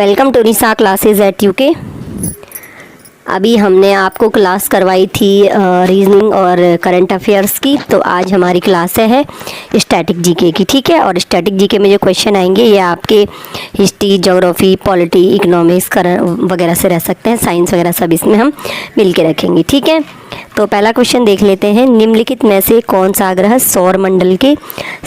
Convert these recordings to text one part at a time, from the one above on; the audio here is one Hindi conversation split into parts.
Welcome to Nisha classes at UK. अभी हमने आपको क्लास करवाई थी रीजनिंग और करंट अफेयर्स की, तो आज हमारी क्लास है स्टैटिक जीके की। ठीक है, और स्टैटिक जीके में जो क्वेश्चन आएंगे ये आपके हिस्ट्री, ज्योग्राफी, पॉलिटी, इकोनॉमिक्स वगैरह से रह सकते हैं, साइंस वगैरह सब इसमें हम मिल के रखेंगे। ठीक है, तो पहला क्वेश्चन देख लेते हैं। निम्नलिखित में से कौन सा ग्रह सौर मंडल के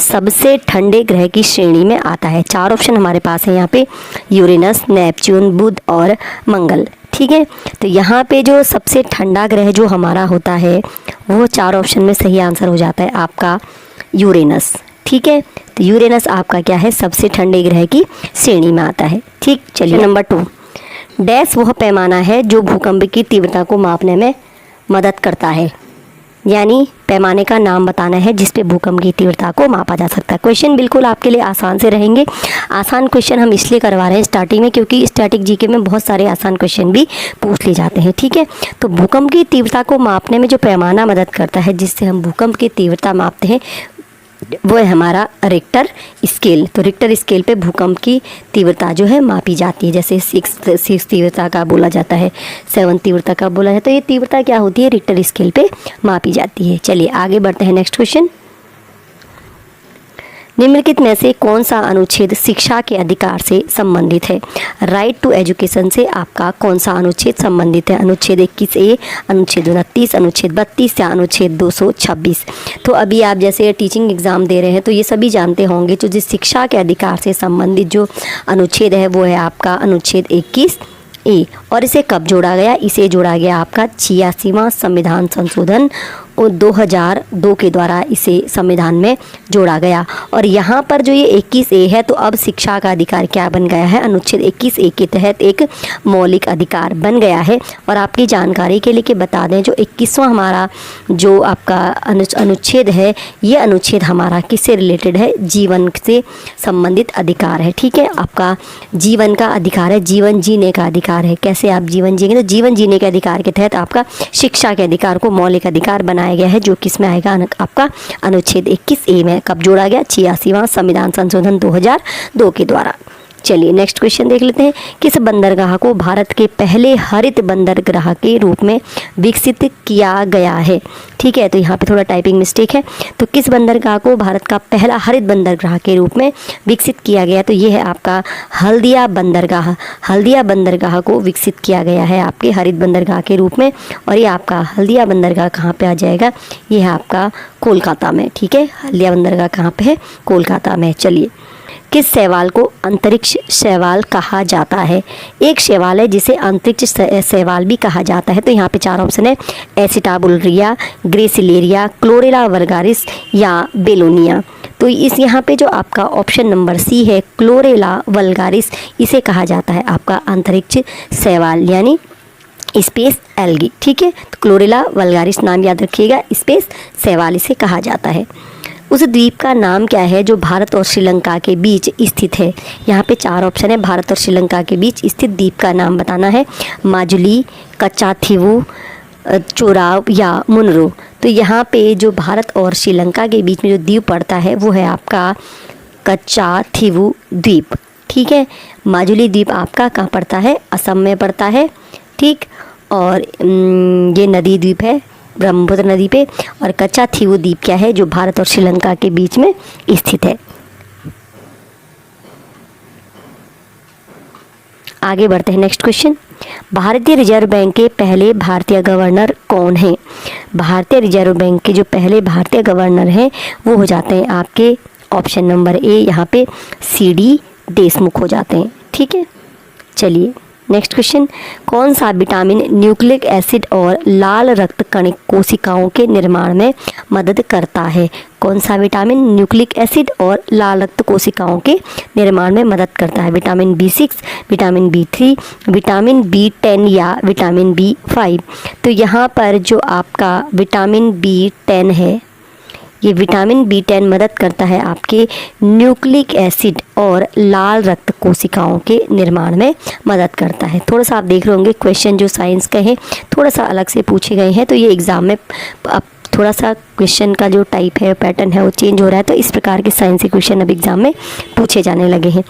सबसे ठंडे ग्रह की श्रेणी में आता है? चार ऑप्शन हमारे पास है यहाँ पे, यूरेनस, नेपच्यून, बुध और मंगल। ठीक है, तो यहाँ पे जो सबसे ठंडा ग्रह जो हमारा होता है वो चार ऑप्शन में सही आंसर हो जाता है आपका यूरेनस। ठीक है, तो यूरेनस आपका क्या है, सबसे ठंडे ग्रह की श्रेणी में आता है। ठीक, चलिए नंबर 2। डैश वह पैमाना है जो भूकंप की तीव्रता को मापने में मदद करता है, यानी पैमाने का नाम बताना है जिस पे भूकंप की तीव्रता को मापा जा सकता है। क्वेश्चन बिल्कुल आपके लिए आसान से रहेंगे। आसान क्वेश्चन हम इसलिए करवा रहे हैं स्टार्टिंग में क्योंकि स्टैटिक जीके में बहुत सारे आसान क्वेश्चन भी पूछ लिए जाते हैं। ठीक है, तो भूकंप की तीव्रता को मापने में जो पैमाना मदद करता है जिससे हम भूकंप की तीव्रता मापते हैं वो है हमारा रिक्टर स्केल। तो रिक्टर स्केल पे भूकंप की तीव्रता जो है मापी जाती है। जैसे 6 तीव्रता का बोला जाता है, 7 तीव्रता का बोला जाता है, तो ये तीव्रता क्या होती है, रिक्टर स्केल पे मापी जाती है। चलिए आगे बढ़ते हैं। नेक्स्ट क्वेश्चन, निम्नलिखित में से कौन सा अनुच्छेद शिक्षा के अधिकार से संबंधित है? राइट टू एजुकेशन से आपका कौन सा अनुच्छेद संबंधित है? अनुच्छेद 21A, अनुच्छेद 29, अनुच्छेद 32 या अनुच्छेद 226? तो अभी आप जैसे टीचिंग एग्ज़ाम दे रहे हैं तो ये सभी जानते होंगे, जो जिस शिक्षा के अधिकार से संबंधित जो अनुच्छेद है वो है आपका अनुच्छेद 21A। और इसे कब जोड़ा गया? इसे जोड़ा गया आपका 86वां संविधान संशोधन 2002 के द्वारा इसे संविधान में जोड़ा गया। और यहाँ पर जो ये 21A है तो अब शिक्षा का अधिकार क्या बन गया है, अनुच्छेद 21A के तहत एक मौलिक अधिकार बन गया है। और आपकी जानकारी के लिए कि बता दें, जो 21वां हमारा जो आपका अनुच्छेद है, ये अनुच्छेद हमारा किससे रिलेटेड है, जीवन से संबंधित अधिकार है। ठीक है, आपका जीवन का अधिकार है, जीवन जीने का अधिकार है। कैसे आप जीवन जिएंगे, तो जीवन जीने के अधिकार के तहत आपका शिक्षा के अधिकार को मौलिक अधिकार बनाया गया है, जो किसमें आएगा, आपका अनुच्छेद 21A में। कब जोड़ा गया? 86वां संविधान संशोधन 2002 के द्वारा। चलिए नेक्स्ट क्वेश्चन देख लेते हैं। किस बंदरगाह को भारत के पहले हरित बंदरगाह के रूप में विकसित किया गया है? ठीक है, तो यहाँ पे थोड़ा टाइपिंग मिस्टेक है। तो किस बंदरगाह को भारत का पहला हरित बंदरगाह के रूप में विकसित किया गया? तो ये है आपका हल्दिया बंदरगाह। हल्दिया बंदरगाह को विकसित किया गया है आपके हरित बंदरगाह के रूप में। और ये आपका हल्दिया बंदरगाह कहाँ पे आ जाएगा? ये है आपका कोलकाता में। ठीक है, हल्दिया बंदरगाह कहाँ पे है? कोलकाता में। चलिए, किस शैवाल को अंतरिक्ष शैवाल कहा जाता है? एक शैवाल है जिसे अंतरिक्ष शैवाल भी कहा जाता है। तो यहाँ पे चार ऑप्शन है, एसिटाबुलरिया, ग्रेसिलेरिया, क्लोरेला वल्गारिस या बेलोनिया। तो इस यहाँ पे जो आपका ऑप्शन नंबर सी है, क्लोरेला वल्गारिस, इसे कहा जाता है आपका अंतरिक्ष शैवाल यानी स्पेस एल्गी। ठीक है, तो क्लोरेला वल्गारिस नाम याद रखिएगा, स्पेस शैवाल इसे कहा जाता है। उस द्वीप का नाम क्या है जो भारत और श्रीलंका के बीच स्थित है? यहाँ पे चार ऑप्शन है, भारत और श्रीलंका के बीच स्थित द्वीप का नाम बताना है। माजुली, कच्चाथीवु, चोराव या मुनरो। तो यहाँ पे जो भारत और श्रीलंका के बीच में जो द्वीप पड़ता है वो है आपका कच्चाथीवु द्वीप। ठीक है, माजुली द्वीप आपका कहाँ पड़ता है? असम में पड़ता है। ठीक, और ये नदी द्वीप है ब्रह्मपुत्र नदी पे। और कच्चाथीवु द्वीप क्या है, जो भारत और श्रीलंका के बीच में स्थित है। आगे बढ़ते हैं। नेक्स्ट क्वेश्चन, भारतीय रिजर्व बैंक के पहले भारतीय गवर्नर कौन हैं? भारतीय रिजर्व बैंक के जो पहले भारतीय गवर्नर हैं वो हो जाते हैं आपके ऑप्शन नंबर ए, यहाँ पे CD देशमुख हो जाते हैं। ठीक है, चलिए नेक्स्ट क्वेश्चन, कौन सा विटामिन न्यूक्लिक एसिड और लाल रक्त कणिक कोशिकाओं के निर्माण में मदद करता है? कौन सा विटामिन न्यूक्लिक एसिड और लाल रक्त कोशिकाओं के निर्माण में मदद करता है? Vitamin B6, vitamin B3, vitamin B10 या विटामिन B5? तो यहाँ पर जो आपका विटामिन B10 है, ये विटामिन B10 मदद करता है आपके न्यूक्लिक एसिड और लाल रक्त कोशिकाओं के निर्माण में मदद करता है। थोड़ा सा आप देख रहे होंगे क्वेश्चन जो साइंस के हैं थोड़ा सा अलग से पूछे गए हैं, तो ये एग्ज़ाम में थोड़ा सा क्वेश्चन का जो टाइप है, पैटर्न है, वो चेंज हो रहा है, तो इस प्रकार के साइंस के क्वेश्चन अब एग्जाम में पूछे जाने लगे हैं।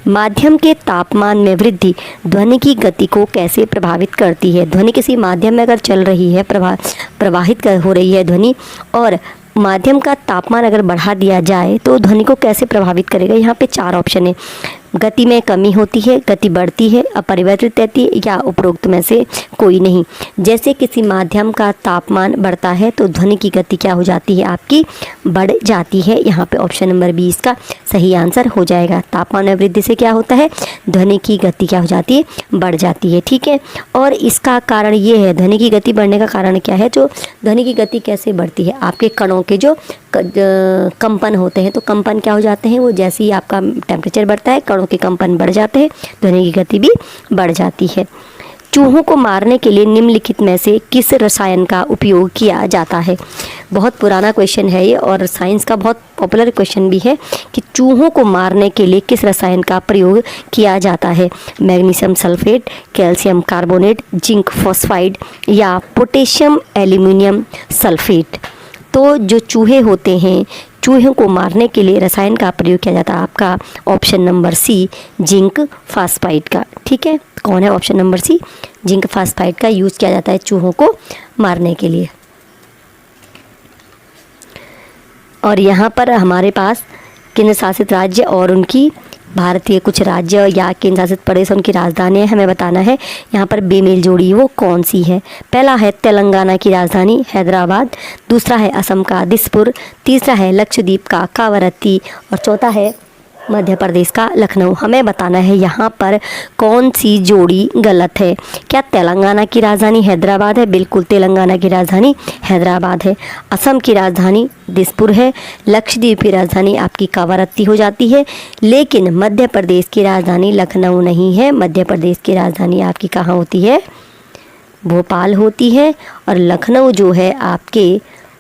माध्यम के तापमान में वृद्धि ध्वनि की गति को कैसे प्रभावित करती है? ध्वनि किसी माध्यम में अगर चल रही है, प्रवाहित हो रही है ध्वनि, और माध्यम का तापमान अगर बढ़ा दिया जाए तो ध्वनि को कैसे प्रभावित करेगा? यहाँ पे 4 ऑप्शन है। गति में कमी होती है, गति बढ़ती है, अपरिवर्तित रहती है, या उपरोक्त में से कोई नहीं। जैसे किसी माध्यम का तापमान बढ़ता है तो ध्वनि की गति क्या हो जाती है? आपकी बढ़ जाती है। यहाँ पे ऑप्शन नंबर 20 इसका सही आंसर हो जाएगा। तापमान में वृद्धि से क्या होता है? ध्वनि की गति क्या हो जाती है? बढ़ जाती है। ठीक है, और इसका कारण ये है, ध्वनि की गति बढ़ने का कारण क्या है? जो ध्वनि की गति कैसे बढ़ती है? आपके कणों के जो कंपन होते हैं, तो कंपन क्या हो जाते हैं? वो जैसे ही आपका टेम्परेचर बढ़ता है, कणों के कंपन बढ़ जाते हैं, ध्वनि की गति भी बढ़ जाती है। चूहों को मारने के लिए निम्नलिखित में से किस रसायन का उपयोग किया जाता है? बहुत पुराना क्वेश्चन है ये, और साइंस का बहुत पॉपुलर क्वेश्चन भी है कि चूहों को मारने के लिए किस रसायन का प्रयोग किया जाता है? Magnesium sulphate, calcium carbonate, zinc phosphide, या पोटेशियम एल्यूमिनियम सल्फेट। तो जो चूहे होते हैं, चूहों को मारने के लिए रसायन का प्रयोग किया जाता है आपका option number C, zinc phosphide का। ठीक है, कौन है? Option number C, zinc phosphide का यूज़ किया जाता है चूहों को मारने के लिए। और यहाँ पर हमारे पास केंद्र शासित राज्य और उनकी भारतीय कुछ राज्य या केंद्र शासित प्रदेश उनकी राजधानियाँ हमें बताना है। यहाँ पर बेमेल जोड़ी वो कौन सी है? पहला है तेलंगाना की राजधानी हैदराबाद, दूसरा है असम का दिसपुर, तीसरा है लक्षद्वीप का कावरत्ती, और चौथा है मध्य प्रदेश का लखनऊ। हमें बताना है यहाँ पर कौन सी जोड़ी गलत है। क्या तेलंगाना की राजधानी हैदराबाद है? बिल्कुल, तेलंगाना की राजधानी हैदराबाद है। असम की राजधानी दिसपुर है, लक्षद्वीप की राजधानी आपकी कावरत्ती हो जाती है, लेकिन मध्य प्रदेश की राजधानी लखनऊ नहीं है। मध्य प्रदेश की राजधानी आपकी कहाँ होती है? भोपाल होती है, और लखनऊ जो है आपके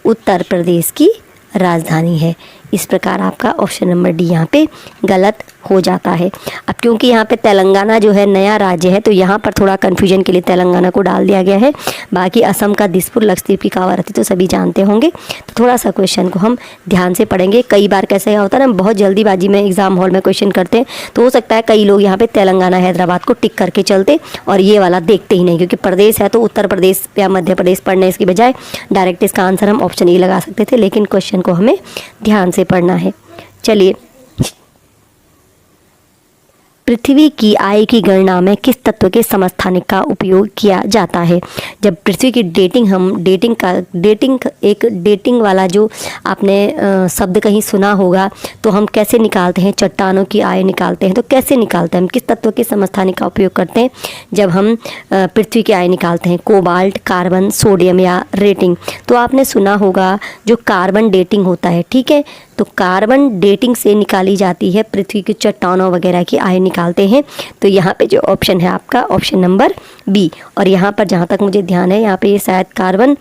उत्तर प्रदेश की राजधानी है। इस प्रकार आपका ऑप्शन नंबर डी यहाँ पे गलत हो जाता है। अब क्योंकि यहाँ पे तेलंगाना जो है नया राज्य है, तो यहाँ पर थोड़ा कन्फ्यूजन के लिए तेलंगाना को डाल दिया गया है। बाकी असम का दिसपुर, लक्षद्वीप की कावरत्ती तो सभी जानते होंगे। तो थोड़ा सा क्वेश्चन को हम ध्यान से पढ़ेंगे। कई बार कैसे होता है ना, बहुत जल्दीबाजी में एग्जाम हॉल में क्वेश्चन करते हैं, तो हो सकता है कई लोग यहाँ पे तेलंगाना हैदराबाद को टिक करके चलते और ये वाला देखते ही नहीं, क्योंकि प्रदेश है तो उत्तर प्रदेश या मध्य प्रदेश पढ़ने इसकी बजाय डायरेक्ट इसका आंसर हम ऑप्शन ए लगा सकते थे, लेकिन क्वेश्चन को हमें ध्यान से पढ़ना है। चलिए, पृथ्वी की आयु की गणना में किस तत्व के समस्थानिक का उपयोग किया जाता है? जब पृथ्वी की डेटिंग वाला जो आपने शब्द कहीं सुना होगा, तो हम कैसे निकालते हैं? चट्टानों की आयु निकालते हैं, तो कैसे निकालते हैं? हम किस तत्व के समस्थानिक का उपयोग करते हैं जब हम पृथ्वी की आयु निकालते हैं? कोबाल्ट, कार्बन, सोडियम या रेटिंग? तो आपने सुना होगा जो कार्बन डेटिंग होता है, ठीक है, तो कार्बन डेटिंग से निकाली जाती है पृथ्वी की चट्टानों वगैरह की आयु निकालते हैं। तो यहाँ पे जो ऑप्शन है आपका ऑप्शन नंबर बी। और यहाँ पर जहाँ तक मुझे ध्यान है, यहाँ पे ये शायद कार्बन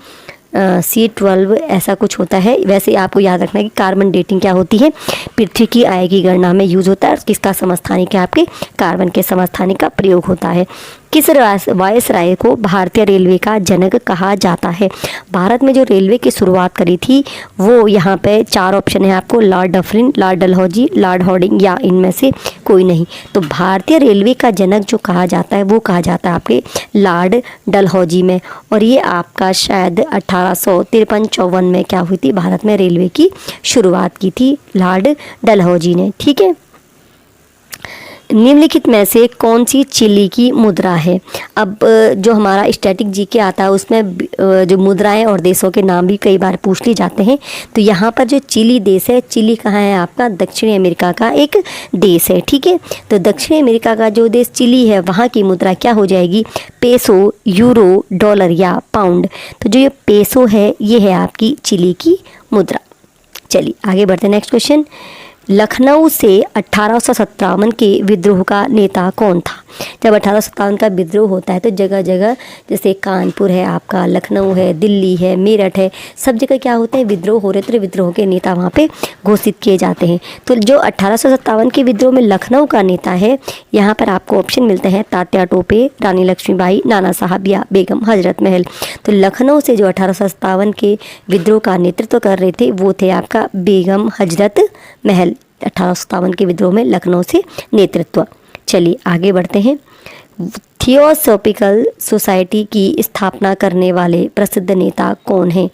C12 ऐसा कुछ होता है। वैसे आपको याद रखना है कि कार्बन डेटिंग क्या होती है, पृथ्वी की आयु की गणना में यूज़ होता है। किसका समस्थानिक है? आपके कार्बन के समस्थानिक का प्रयोग होता है। किस वायसराय को भारतीय रेलवे का जनक कहा जाता है? भारत में जो रेलवे की शुरुआत करी थी, वो यहाँ पे 4 ऑप्शन है आपको, Lord Dufferin, Lord Dalhousie, Lord Harding, या इनमें से कोई नहीं। तो भारतीय रेलवे का जनक जो कहा जाता है वो कहा जाता है आपके लॉर्ड डलहौजी में। और ये आपका शायद 1853-54 में क्या हुई थी, भारत में रेलवे की शुरुआत की थी लॉर्ड डलहौजी ने। ठीक है, निम्नलिखित में से कौन सी चिली की मुद्रा है? अब जो हमारा स्टैटिक जीके आता है उसमें जो मुद्राएं और देशों के नाम भी कई बार पूछ लिए जाते हैं। तो यहाँ पर जो चिली देश है, चिली कहाँ है आपका? दक्षिणी अमेरिका का एक देश है। ठीक है, तो दक्षिणी अमेरिका का जो देश चिली है, वहाँ की मुद्रा क्या हो जाएगी? पेसो, यूरो, डॉलर या पाउंड? तो जो ये पेसो है, ये है आपकी चिली की मुद्रा। चलिए आगे बढ़ते हैं। नेक्स्ट क्वेश्चन, लखनऊ से 1857 के विद्रोह का नेता कौन था? जब 1857 का विद्रोह होता है तो जगह जगह जैसे कानपुर है आपका, लखनऊ है, दिल्ली है, मेरठ है, सब जगह क्या होते हैं विद्रोह हो रहे थे, विद्रोह के नेता वहाँ पे घोषित किए जाते हैं। तो जो 1857 के विद्रोह में लखनऊ का नेता है, यहाँ पर आपको ऑप्शन मिलते हैं तात्या टोपे, रानी लक्ष्मीबाई, नाना साहब या बेगम हजरत महल। तो लखनऊ से जो 1857 के विद्रोह का नेतृत्व कर रहे थे वो थे आपका बेगम हजरत महल। 1857 के विद्रोह में लखनऊ से नेतृत्व। चलिए आगे बढ़ते हैं। थियोसॉफिकल सोसाइटी की स्थापना करने वाले प्रसिद्ध नेता कौन हैं?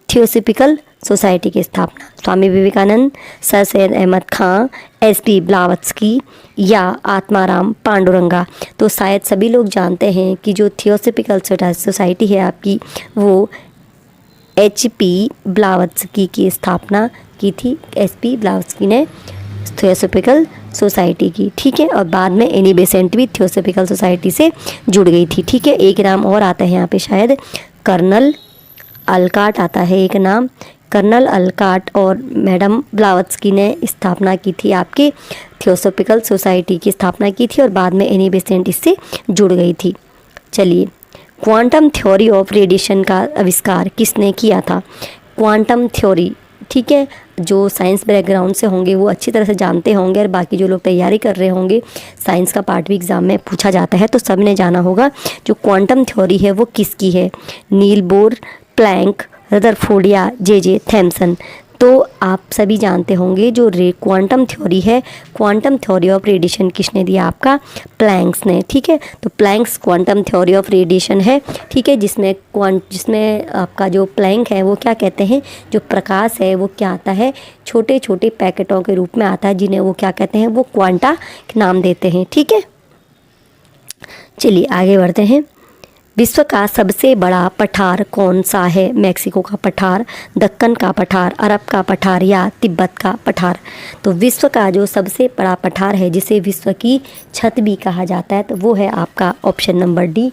थियोसॉफिकल सोसाइटी की स्थापना स्वामी विवेकानंद, सर सैयद अहमद खां, एसपी ब्लावत्स्की या आत्माराम पांडुरंगा। तो शायद सभी लोग जानते हैं कि जो थियोसॉफिकल सोसाइटी है आपकी वो एचपी ब्लावत्स्की की स्थापना की थी। एसपी ब्लावत्स्की ने थियोसॉफिकल सोसाइटी की, ठीक है। और बाद में एनी बेसेंट भी थियोसॉफिकल सोसाइटी से जुड़ गई थी, ठीक है। एक नाम और आता है यहाँ पे, शायद कर्नल अलकाट आता है एक नाम, कर्नल अलकाट और मैडम ब्लावत्स्की ने स्थापना की थी आपकी थियोसॉफिकल सोसाइटी की स्थापना की थी और बाद में एनी बेसेंट इससे जुड़ गई थी। चलिए, क्वांटम थ्योरी ऑफ रेडिएशन का आविष्कार किसने किया था? क्वांटम थ्योरी, ठीक है। जो साइंस बैकग्राउंड से होंगे वो अच्छी तरह से जानते होंगे और बाकी जो लोग तैयारी कर रहे होंगे, साइंस का पार्ट भी एग्ज़ाम में पूछा जाता है तो सब ने जाना होगा। जो क्वांटम थ्योरी है वो किसकी है? नील बोर, प्लैंक, रदरफोर्ड या जे थॉमसन। तो आप सभी जानते होंगे जो क्वांटम थ्योरी है, क्वांटम थ्योरी ऑफ रेडिएशन किसने दिया? आपका प्लैंक्स ने, ठीक है। तो Planck's quantum theory of radiation है, ठीक है, जिसमें आपका जो प्लैंक है वो क्या कहते हैं, जो प्रकाश है वो क्या आता है, छोटे छोटे पैकेटों के रूप में आता है, जिन्हें वो क्या कहते हैं, वो क्वांटा नाम देते हैं, ठीक है। चलिए आगे बढ़ते हैं। विश्व का सबसे बड़ा पठार कौन सा है? मैक्सिको का पठार, दक्कन का पठार, अरब का पठार या तिब्बत का पठार। तो विश्व का जो सबसे बड़ा पठार है जिसे विश्व की छत भी कहा जाता है तो वो है आपका ऑप्शन नंबर डी,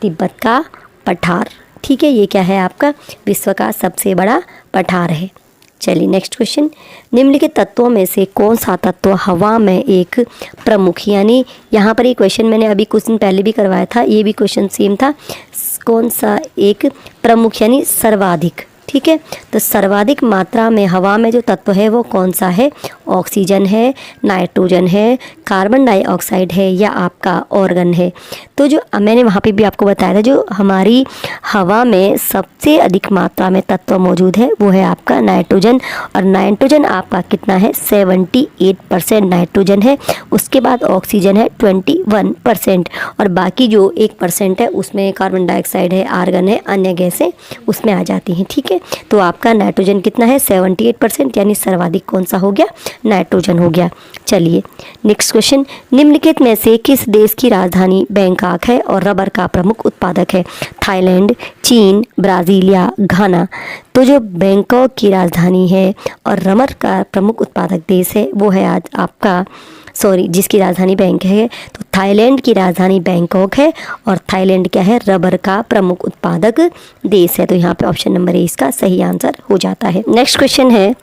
तिब्बत का पठार, ठीक है। ये क्या है आपका विश्व का सबसे बड़ा पठार है। चलिए नेक्स्ट क्वेश्चन, निम्नलिखित तत्वों में से कौन सा तत्व हवा में एक प्रमुख, यानी यहाँ पर ये क्वेश्चन मैंने अभी कुछ दिन पहले भी करवाया था, ये भी क्वेश्चन सेम था, कौन सा एक प्रमुख यानी सर्वाधिक, ठीक है। तो सर्वाधिक मात्रा में हवा में जो तत्व है वो कौन सा है? ऑक्सीजन है, नाइट्रोजन है, कार्बन डाइऑक्साइड है या आपका ऑर्गन है। तो जो मैंने वहाँ पे भी आपको बताया था, जो हमारी हवा में सबसे अधिक मात्रा में तत्व मौजूद है वो है आपका नाइट्रोजन। और नाइट्रोजन आपका कितना है? 78% नाइट्रोजन है। उसके बाद ऑक्सीजन है 21% और बाकी जो 1% है उसमें कार्बन डाइऑक्साइड है, आर्गन है, अन्य गैसें उसमें आ जाती हैं, ठीक है। तो आपका नाइट्रोजन कितना है? 78%, यानी सर्वाधिक कौन सा हो गया? नाइट्रोजन हो गया। चलिए नेक्स्ट क्वेश्चन, निम्नलिखित में से किस देश की राजधानी बैंकॉक है और रबर का प्रमुख उत्पादक है? थाईलैंड, चीन, ब्राज़ील या घाना। तो जो बैंकॉक की राजधानी है और रबर का प्रमुख उत्पादक देश है वो है आज आपका जिसकी राजधानी बैंक है, तो थाईलैंड की राजधानी बैंकॉक है और थाईलैंड क्या है? रबर का प्रमुख उत्पादक देश है। तो यहाँ पे ऑप्शन नंबर ए इसका सही आंसर हो जाता है। नेक्स्ट क्वेश्चन है,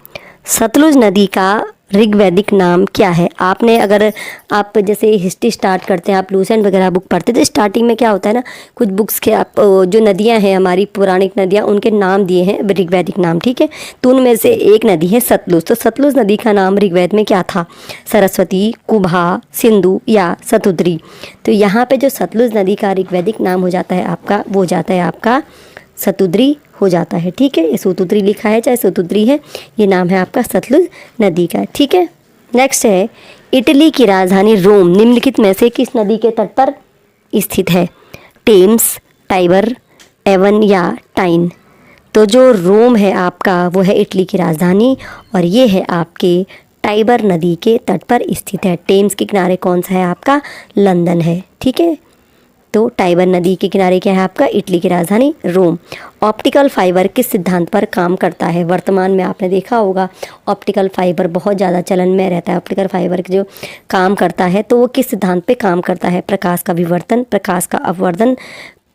सतलुज नदी का ऋग्वैदिक नाम क्या है? आपने अगर आप जैसे हिस्ट्री स्टार्ट करते हैं, आप लूसेंट वगैरह बुक पढ़ते तो स्टार्टिंग में क्या होता है ना, कुछ बुक्स के आप जो नदियां हैं हमारी पौराणिक नदियां उनके नाम दिए हैं ऋग्वैदिक नाम, ठीक है। तो उनमें से एक नदी है सतलुज। तो सतलुज नदी का नाम ऋग्वेद में क्या था? सरस्वती, कुभा, सिंधु या सतुद्री। तो यहाँ पे जो सतलुज नदी का ऋग्वैदिक नाम हो जाता है आपका, वो जाता है आपका सतुद्री हो जाता है, ठीक है। ये सतुद्री लिखा है चाहे सतुद्री है, ये नाम है आपका सतलुज नदी का, ठीक है। नेक्स्ट है, इटली की राजधानी रोम निम्नलिखित में से किस नदी के तट पर स्थित है? टेम्स, टाइबर, एवन या टाइन। तो जो रोम है आपका वो है इटली की राजधानी और ये है आपके टाइबर नदी के तट पर स्थित है। टेम्स के किनारे कौन सा है आपका? लंदन है, ठीक है। तो टाइबर नदी के किनारे क्या है आपका? इटली की राजधानी रोम। ऑप्टिकल फाइबर किस सिद्धांत पर काम करता है? वर्तमान में आपने देखा होगा ऑप्टिकल फाइबर बहुत ज़्यादा चलन में रहता है। ऑप्टिकल फाइबर जो काम करता है तो वो किस सिद्धांत पे काम करता है? प्रकाश का विवर्तन, प्रकाश का अपवर्तन,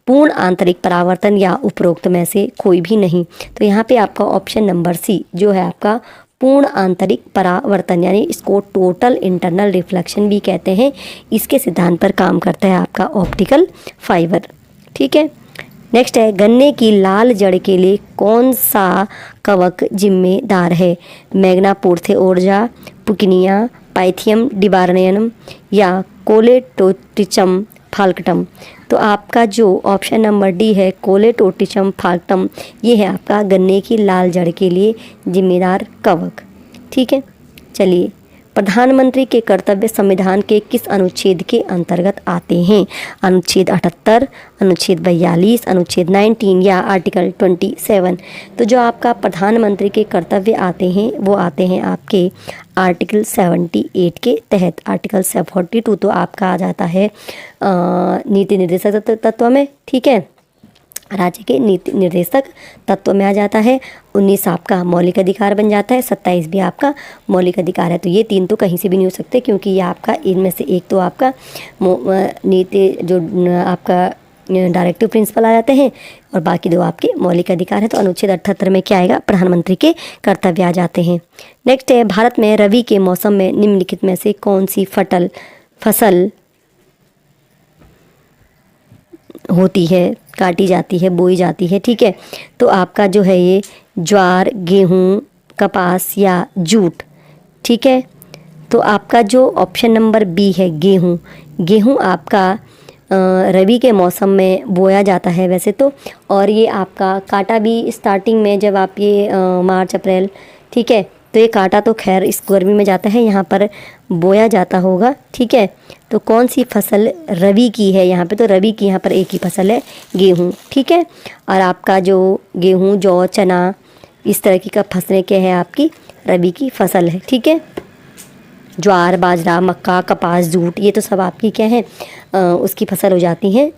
पूर्ण आंतरिक परावर्तन या उपरोक्त में से कोई भी नहीं। तो यहाँ पे आपका ऑप्शन नंबर सी जो है आपका पूर्ण आंतरिक परावर्तन, यानी इसको टोटल इंटरनल रिफ्लेक्शन भी कहते हैं। इसके सिद्धांत पर काम करता है आपका ऑप्टिकल फाइबर। ठीक है, नेक्स्ट है गन्ने की लाल जड़ के लिए कौन सा कवक जिम्मेदार है? मैग्ना पूर्थे ओर्जा, पुकिनिया, पाइथियम डिबार्नियनम या कोलेटोटिचम फाल्कटम। तो आपका जो ऑप्शन नंबर डी है कोलेटोटिचम फाल्कटम, ये है आपका गन्ने की लाल जड़ के लिए जिम्मेदार कवक। ठीक है, चलिए, प्रधानमंत्री के कर्तव्य संविधान के किस अनुच्छेद के अंतर्गत आते हैं? अनुच्छेद 78, अनुच्छेद 42, अनुच्छेद 19 या आर्टिकल 27। तो जो आपका प्रधानमंत्री के कर्तव्य आते हैं वो आते हैं आपके आर्टिकल 78 के तहत। आर्टिकल 42 तो आपका आ जाता है नीति निर्देशक तत्व में। ठीक है, राज्य के नीति निर्देशक तत्व में आ जाता है। 19 आपका मौलिक अधिकार बन जाता है, 27 भी आपका मौलिक अधिकार है। तो ये 3 तो कहीं से भी नहीं हो सकते, क्योंकि ये आपका इनमें से एक तो आपका नीति जो आपका डायरेक्टिव प्रिंसिपल आ जाते हैं और बाकी 2 आपके मौलिक अधिकार है। तो अनुच्छेद 78 में क्या आएगा? प्रधानमंत्री के कर्तव्य आ जाते हैं। नेक्स्ट है भारत में रबी के मौसम में निम्नलिखित में से कौन सी फसल होती है, काटी जाती है, बोई जाती है? ठीक है, तो आपका जो है ये ज्वार, गेहूँ, कपास या जूट। ठीक है, तो आपका जो ऑप्शन नंबर बी है गेहूँ, गेहूँ आपका रबी के मौसम में बोया जाता है वैसे तो, और ये आपका काटा भी स्टार्टिंग में जब आप ये मार्च अप्रैल, ठीक है, तो ये काटा तो खैर इस गर्मी में जाता है, यहाँ पर बोया जाता होगा। ठीक है, तो कौन सी फसल रबी की है? यहाँ पे तो रबी की यहाँ पर एक ही फसल है, गेहूँ। ठीक है, और आपका जो गेहूँ, जौ, चना, इस तरह की का फसलें क्या है आपकी रबी की फसल है। ठीक है, ज्वार, बाजरा, मक्का, कपास, जूट, ये तो सब आपकी क्या है उसकी फसल हो जाती हैं,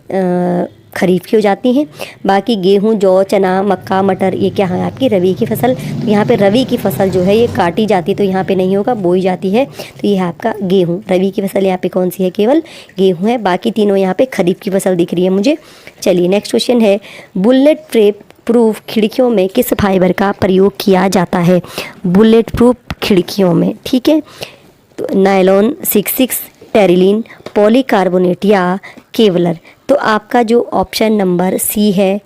खरीफ की हो जाती हैं। बाकी गेहूँ, जौ, चना, मक्का, मटर, ये क्या है आपकी रबी की फसल। तो यहाँ पे रबी की फसल जो है ये काटी जाती है, तो यहाँ पे नहीं होगा, बोई जाती है। तो ये है आपका गेहूँ, रबी की फसल यहाँ पे कौन सी है? केवल गेहूँ है। बाकी तीनों यहाँ पे खरीफ की फसल दिख रही है मुझे। चलिए, नेक्स्ट क्वेश्चन है बुलेट प्रूफ खिड़कियों में किस फाइबर का प्रयोग किया जाता है? बुलेट प्रूफ खिड़कियों में, ठीक है, तो नायलॉन, 66, टेरिलीन, पॉलीकार्बोनेट या केवलर। तो आपका जो ऑप्शन नंबर सी है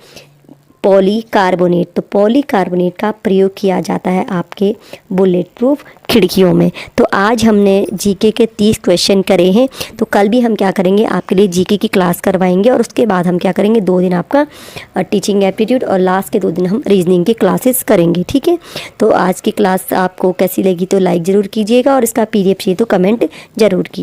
पॉलीकार्बोनेट, तो पॉलीकार्बोनेट का प्रयोग किया जाता है आपके बुलेट प्रूफ खिड़कियों में। तो आज हमने जीके के 30 क्वेश्चन करे हैं। तो कल भी हम क्या करेंगे, आपके लिए जीके की क्लास करवाएंगे और उसके बाद हम क्या करेंगे, 2 दिन आपका टीचिंग एप्टीट्यूड और लास्ट के 2 दिन हम रीजनिंग की क्लासेस करेंगे। ठीक है, तो आज की क्लास आपको कैसी लगी तो लाइक ज़रूर कीजिएगा और इसका PDF चाहिए तो कमेंट ज़रूर कीजिए।